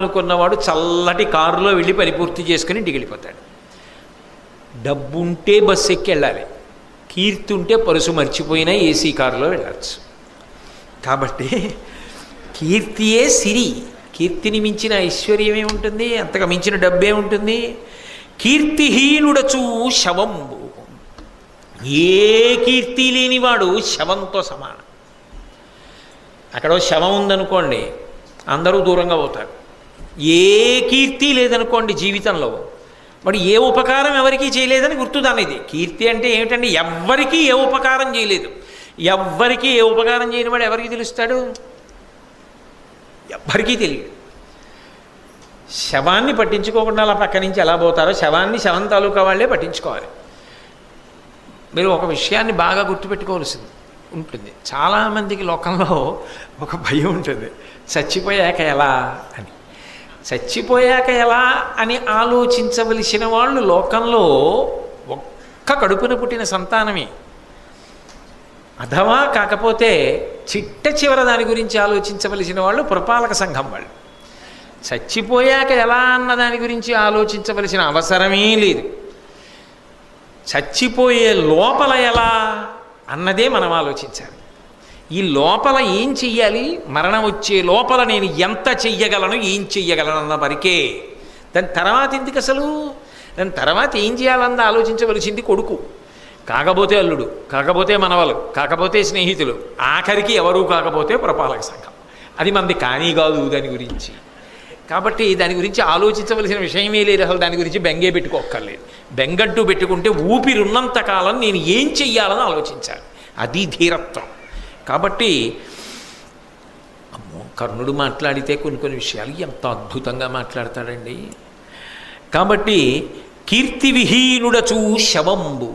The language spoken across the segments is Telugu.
అనుకున్నవాడు చల్లటి కారులో వెళ్ళి పని పూర్తి చేసుకుని ఇంటికి వెళ్ళిపోతాడు. డబ్బు ఉంటే బస్సు ఎక్కి వెళ్ళాలి, కీర్తి ఉంటే పరుసు మర్చిపోయినా ఏసీ కారులో వెళ్ళచ్చు. కాబట్టి కీర్తియే సిరి. కీర్తిని మించిన ఐశ్వర్యమే ఉంటుంది, అంతగా మించిన డబ్బే ఉంటుంది. కీర్తిహీనుడచు శవంబు, ఏ కీర్తి లేనివాడు శవంతో సమానం. అక్కడ శవం ఉందనుకోండి, అందరూ దూరంగా పోతారు. ఏ కీర్తి లేదనుకోండి జీవితంలో, మరి ఏ ఉపకారం ఎవరికీ చేయలేదని గుర్తు దానిది. కీర్తి అంటే ఏమిటండి? ఎవ్వరికీ ఏ ఉపకారం చేయలేదు. ఎవ్వరికీ ఏ ఉపకారం చేయని వాడు ఎవరికి తెలుస్తాడు? ఎవ్వరికీ తెలియదు. శవాన్ని పట్టించుకోకుండా అలా పక్క నుంచి ఎలా పోతారో శవాన్ని శవం తాలూకా వాళ్ళే పట్టించుకోవాలి. మీరు ఒక విషయాన్ని బాగా గుర్తుపెట్టుకోవాల్సింది ఉంటుంది. చాలామందికి లోకంలో ఒక భయం ఉంటుంది, చచ్చిపోయాక ఎలా అని. చచ్చిపోయాక ఎలా అని ఆలోచించవలసిన వాళ్ళు లోకంలో ఒక్క కడుపున పుట్టిన సంతానమే. అథవా కాకపోతే చిట్ట చివర దాని గురించి ఆలోచించవలసిన వాళ్ళు పురపాలక సంఘం వాళ్ళు. చచ్చిపోయాక ఎలా అన్న దాని గురించి ఆలోచించవలసిన అవసరమే లేదు. చచ్చిపోయే లోపల ఎలా అన్నదే మనం ఆలోచించాలి. ఈ లోపల ఏం చెయ్యాలి, మరణం వచ్చే లోపల నేను ఎంత చెయ్యగలను, ఏం చెయ్యగలను అన్న వరకే. దాని తర్వాత ఎందుకు అసలు? దాని తర్వాత ఏం చేయాలన్నది ఆలోచించవలసింది కొడుకు, కాకపోతే అల్లుడు, కాకపోతే మనవలు, కాకపోతే స్నేహితులు, ఆఖరికి ఎవరూ కాకపోతే పురపాలక సంఘం. అది మనది కానీ కాదు దాని గురించి. కాబట్టి దాని గురించి ఆలోచించవలసిన విషయమే లేదు. అసలు దాని గురించి బెంగే పెట్టుకోక్కర్లేదు. బెంగట్టు పెట్టుకుంటే ఊపిరున్నంతకాలం నేను ఏం చెయ్యాలని ఆలోచించాలి. అది ధీరత్వం. కాబట్టి అమ్మో, కర్ణుడు మాట్లాడితే కొన్ని విషయాలు ఎంత అద్భుతంగా మాట్లాడతాడండి. కాబట్టి కీర్తి విహీనుడచు శవంబు,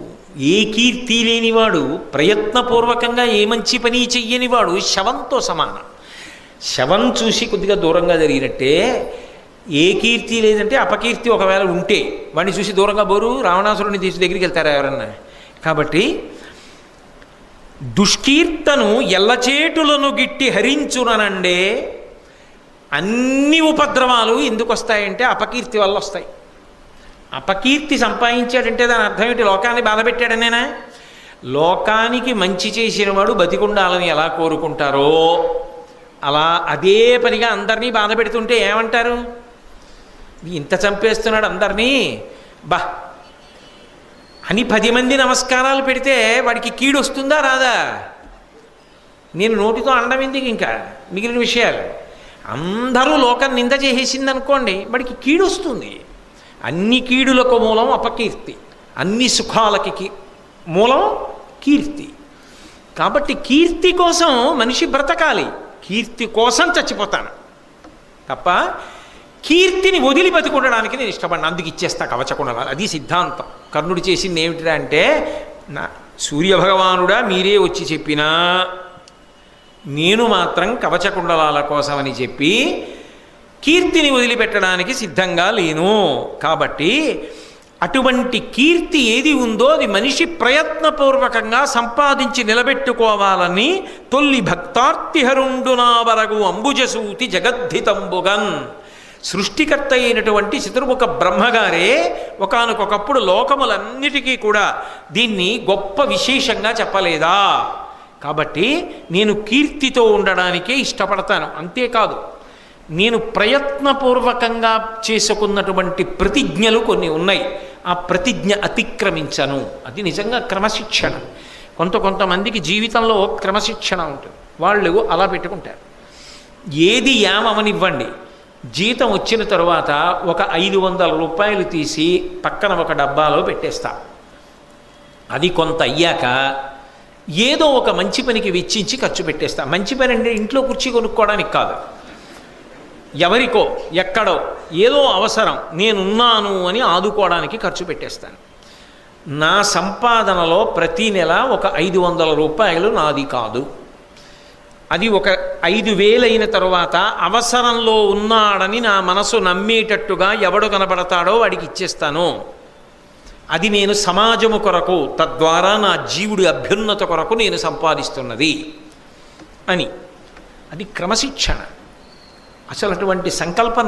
ఏ కీర్తి లేనివాడు, ప్రయత్నపూర్వకంగా ఏ మంచి పని చెయ్యనివాడు శవంతో సమానం. శవం చూసి కొద్దిగా దూరంగా జరిగినట్టే. ఏ కీర్తి లేదంటే అపకీర్తి ఒకవేళ ఉంటే వాడిని చూసి దూరంగా బోరు, రావణాసురుడిని తీసి దగ్గరికి వెళ్తారా ఎవరన్నా? కాబట్టి దుష్కీర్తను ఎల్లచేటులను గిట్టి హరించుననండే. అన్ని ఉపద్రవాలు ఎందుకు వస్తాయంటే అపకీర్తి వల్ల వస్తాయి. అపకీర్తి సంపాదించాడంటే దాని అర్థం ఏంటి? లోకాన్ని బాధపెట్టాడనేనా? లోకానికి మంచి చేసిన వాడు బతికుండాలని ఎలా కోరుకుంటారో అలా అదే పనిగా అందరినీ బాధ పెడుతుంటే ఏమంటారు? ఇంత చంపేస్తున్నాడు అందరినీ బా అని 10 మంది నమస్కారాలు పెడితే వాడికి కీడు వస్తుందా రాదా? నేను నోటితో అనడం ఎందుకు, ఇంకా మిగిలిన విషయాలు అందరూ లోకం నింద చేసేసింది అనుకోండి, వాడికి కీడు వస్తుంది. అన్ని కీడులకు మూలం అపకీర్తి, అన్ని సుఖాలకి మూలం కీర్తి. కాబట్టి కీర్తి కోసం మనిషి బ్రతకాలి, కీర్తి కోసం చచ్చిపోతాను తప్ప కీర్తిని వదిలి బతికుండడానికి నేను ఇష్టపడిన, అందుకు ఇచ్చేస్తా కవచకుండలాలు. అది సిద్ధాంతం. కర్ణుడు చేసింది ఏమిటిరా అంటే, నా సూర్యభగవానుడా మీరే వచ్చి చెప్పినా నేను మాత్రం కవచకుండలాల కోసమని చెప్పి కీర్తిని వదిలిపెట్టడానికి సిద్ధంగా లేను. కాబట్టి అటువంటి కీర్తి ఏది ఉందో అది మనిషి ప్రయత్నపూర్వకంగా సంపాదించి నిలబెట్టుకోవాలని తొల్లి భక్తార్తిహరుండునా వరగు అంబుజసూతి జగద్ధితంబుగన్. సృష్టికర్త అయినటువంటి చతుర్ముఖ బ్రహ్మగారే ఒకానొకప్పుడు లోకములన్నిటికీ కూడా దీన్ని గొప్ప విశేషంగా చెప్పలేదా? కాబట్టి నేను కీర్తితో ఉండడానికే ఇష్టపడతాను. అంతేకాదు, నేను ప్రయత్నపూర్వకంగా చేసుకున్నటువంటి ప్రతిజ్ఞలు కొన్ని ఉన్నాయి, ఆ ప్రతిజ్ఞ అతిక్రమించను. అది నిజంగా క్రమశిక్షణ. కొంతమందికి జీవితంలో క్రమశిక్షణ ఉంటుంది, వాళ్ళు అలా పెట్టుకుంటారు. ఏది యామవనివ్వండి, జీతం వచ్చిన తరువాత ఒక 500 రూపాయలు తీసి పక్కన ఒక డబ్బాలో పెట్టేస్తా. అది కొంత అయ్యాక ఏదో ఒక మంచి పనికి వెచ్చించి ఖర్చు పెట్టేస్తా. మంచి పని అంటే ఇంట్లో కుర్చీ కొనుక్కోవడానికి కాదు, ఎవరికో ఎక్కడో ఏదో అవసరం నేనున్నాను అని ఆదుకోవడానికి ఖర్చు పెట్టేస్తాను. నా సంపాదనలో ప్రతీ నెల ఒక 500 రూపాయలు నాది కాదు. అది ఒక 5,000 అయిన తరువాత అవసరంలో ఉన్నాడని నా మనసు నమ్మేటట్టుగా ఎవడు కనబడతాడో వాడికి ఇచ్చేస్తాను. అది నేను సమాజము కొరకు, తద్వారా నా జీవుడి అభ్యున్నత కొరకు నేను సంపాదిస్తున్నది అని. అది క్రమశిక్షణ. అసలు అటువంటి సంకల్పం